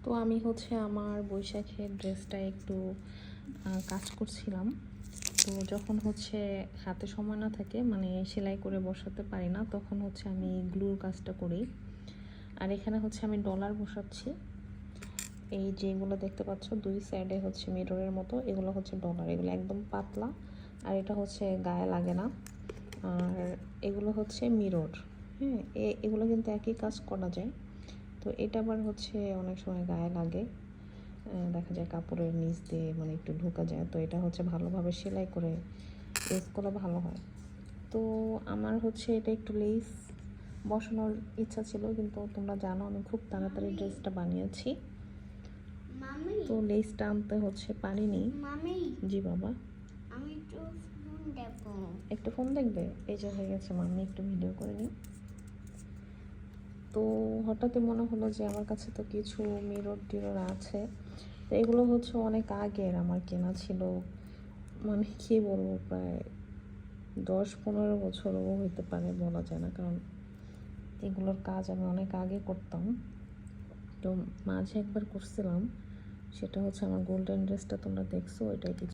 তো আমি হচ্ছে আমার বৈশাখের ড্রেসটা একটু কাজ করছিলাম। তো যখন হচ্ছে হাতে সময় না থাকে, মানে সেলাই করে বসাতে পারি না, তখন হচ্ছে আমি গ্লুর কাজটা করি। আর এখানে হচ্ছে আমি ডলার বসাচ্ছি। এই যেগুলো দেখতে পাচ্ছ দুই সাইডে হচ্ছে মিররের মতো, এগুলো হচ্ছে ডলার। এগুলো একদম পাতলা, আর এটা হচ্ছে গায়ে লাগে না। আর এগুলো হচ্ছে মিরর। হ্যাঁ, এগুলো কিন্তু একই কাজ করা যায়। তো এটা আবার হচ্ছে অনেক সময় গায়ে লাগে, দেখা যায় কাপড়ের নিচ দিয়ে মানে একটু ঢোকা যায়। তো এটা হচ্ছে ভালোভাবে সেলাই করে ইউজ করা ভালো হয়। তো আমার হচ্ছে এটা একটু লেস বসানোর ইচ্ছা ছিল, কিন্তু তোমরা জানো আমি খুব তাড়াতাড়ি ড্রেসটা বানিয়েছি। তো লেসটা আনতে হচ্ছে পারিনি। জি বাবা, আমি একটু ফোন দেখবো। একটু ফোন দেখবে? এই যে হয়ে গেছে, মাম্মি একটু ভিডিও করে নিই। তো হঠাৎই মনে হলো যে আমার কাছে তো কিছু মিরর টিরর আছে। তো এগুলো হচ্ছে অনেক আগের আমার কেনা ছিল, মানে কী বলবো, প্রায় 10-15 বছরও হইতে পারে, বলা যায় না, কারণ এগুলোর কাজ আমি অনেক আগে করতাম। তো মাঝে একবার করছিলাম, সেটা হচ্ছে আমার গোল্ডেন ড্রেসটা তোমরা দেখছো, ওইটাই কিছু